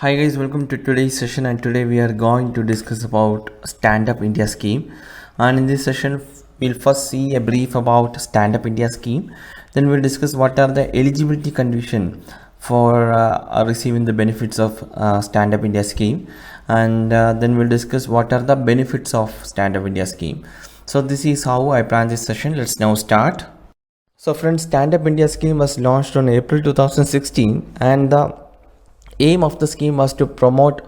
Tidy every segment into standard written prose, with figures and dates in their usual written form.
Hi guys, welcome to today's session, and today we are going to discuss about Stand Up India scheme. And in this session we'll first see a brief about Stand Up India scheme, then we'll discuss what are the eligibility condition for receiving the benefits of Stand Up India scheme, and then we'll discuss what are the benefits of Stand Up India scheme. So this is how I plan this session. Let's now start. So friends, Stand Up India scheme was launched on April 2016, and the aim of the scheme was to promote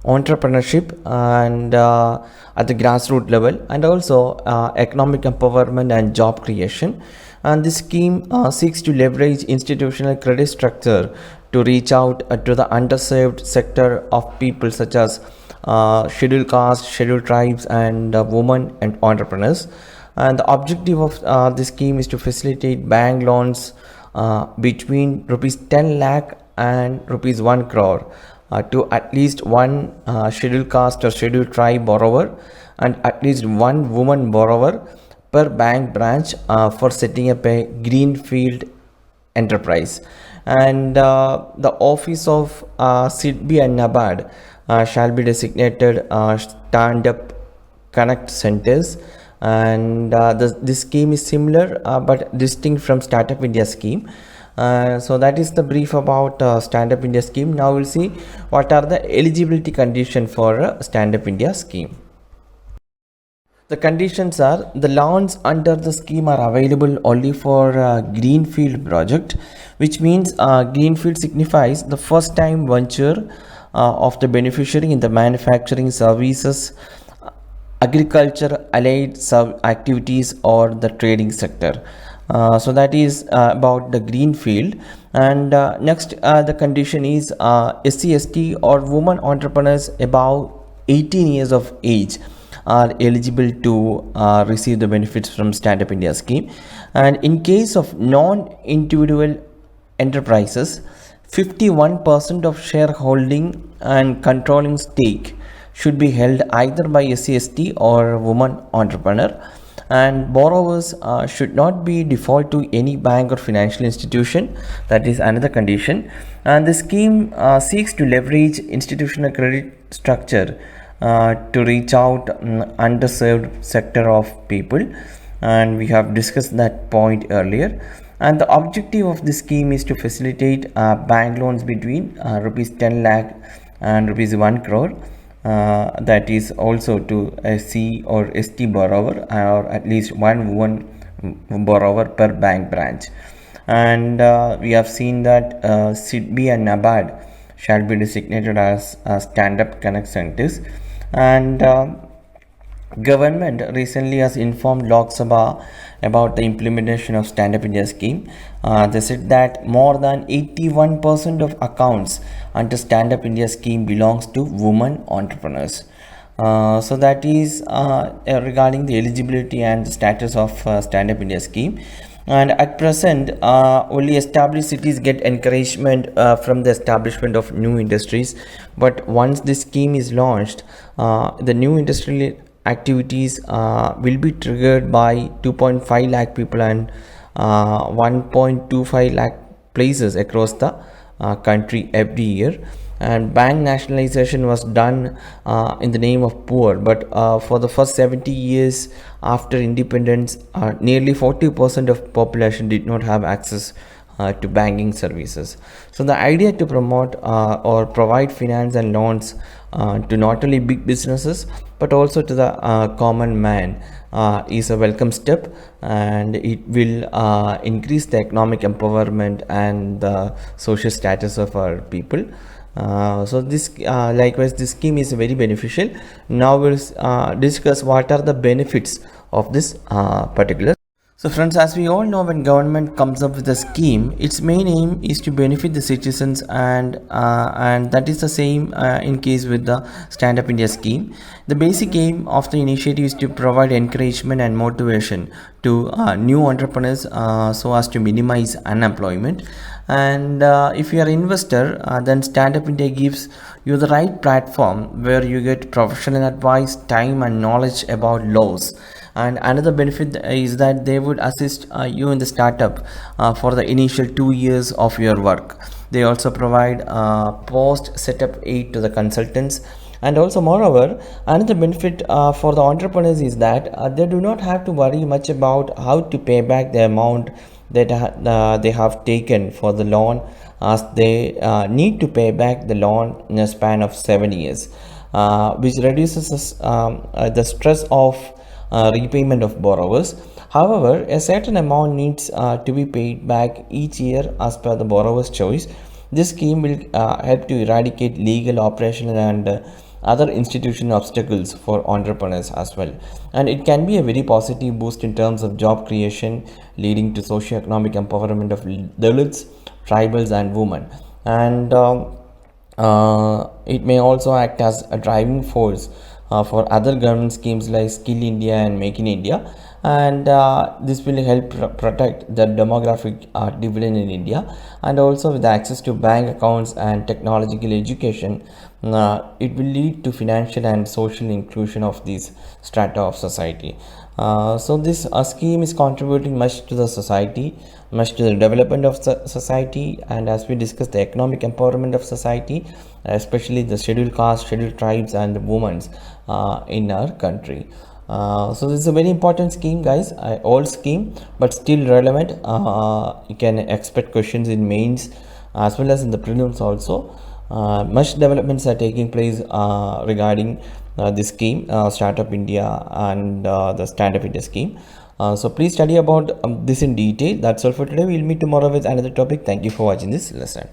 entrepreneurship and at the grassroots level, and also economic empowerment and job creation. And this scheme seeks to leverage institutional credit structure to reach out to the underserved sector of people such as scheduled castes, scheduled tribes, and women and entrepreneurs. And the objective of this scheme is to facilitate bank loans between rupees 10 lakh and rupees 1 crore to at least one scheduled caste or scheduled tribe borrower and at least one woman borrower per bank branch for setting up a greenfield enterprise. And the office of SIDBI and NABARD shall be designated stand up connect centers. And this scheme is similar but distinct from Startup India scheme. So that is the brief about Stand Up India scheme. Now we'll see what are the eligibility conditions for Stand Up India scheme. The conditions are: the loans under the scheme are available only for greenfield project, which means greenfield signifies the first time venture of the beneficiary in the manufacturing services, agriculture, allied activities, or the trading sector. So that is about the greenfield. And next, the condition is SC/ST or women entrepreneurs above 18 years of age are eligible to receive the benefits from Stand Up India scheme. And in case of non-individual enterprises, 51% of shareholding and controlling stake should be held either by SC/ST or woman entrepreneur. And borrowers should not be default to any bank or financial institution. That is another condition. And the scheme seeks to leverage institutional credit structure to reach out underserved sector of people, and we have discussed that point earlier. And the objective of this scheme is to facilitate bank loans between rupees 10 lakh and rupees 1 crore. That is also to a C or ST borrower or at least one woman borrower per bank branch. And we have seen that SIDBI and NABARD shall be designated as stand-up connect centers. And government recently has informed Lok Sabha about the implementation of Stand Up India scheme. They said that more than 81% of accounts under Stand Up India scheme belongs to women entrepreneurs. So that is regarding the eligibility and the status of Stand Up India scheme. And at present, only established cities get encouragement from the establishment of new industries. But once this scheme is launched, the new industrial activities will be triggered by 2.5 lakh people and 1.25 lakh places across the country every year. And bank nationalization was done in the name of poor, but for the first 70 years after independence, nearly 40% of population did not have access to banking services. So the idea to promote or provide finance and loans to not only big businesses but also to the common man is a welcome step, and it will increase the economic empowerment and the social status of our people. So this likewise this scheme is very beneficial. Now we'll discuss what are the benefits of this particular. So friends, as we all know, when government comes up with a scheme, its main aim is to benefit the citizens, and that is the same in case with the Stand Up India scheme. The basic aim of the initiative is to provide encouragement and motivation to new entrepreneurs so as to minimize unemployment. And if you are an investor, then Stand Up India gives you the right platform where you get professional advice, time, and knowledge about laws. And another benefit is that they would assist you in the startup for the initial 2 years of your work. They also provide post setup aid to the consultants. And also, moreover, another benefit for the entrepreneurs is that they do not have to worry much about how to pay back the amount that they have taken for the loan, as they need to pay back the loan in a span of 7 years, which reduces the stress of repayment of borrowers. However, a certain amount needs to be paid back each year as per the borrower's choice. This scheme will help to eradicate legal, operational, and other institutional obstacles for entrepreneurs as well. And it can be a very positive boost in terms of job creation, leading to socio-economic empowerment of Dalits, tribals, and women. And it may also act as a driving force for other government schemes like Skill India and Make in India. And this will help protect the demographic dividend in India. And also, with access to bank accounts and technological education, it will lead to financial and social inclusion of these strata of society. So this scheme is contributing much to the society, much to the development of society, and as we discussed, the economic empowerment of society, especially the scheduled caste, scheduled tribes, and the women in our country. So this is a very important scheme, guys. Old scheme, but still relevant. You can expect questions in mains as well as in the prelims also. Much developments are taking place regarding this scheme, Startup India and the Stand Up India scheme. So please study about this in detail. That's all for today. We'll meet tomorrow with another topic. Thank you for watching this lesson.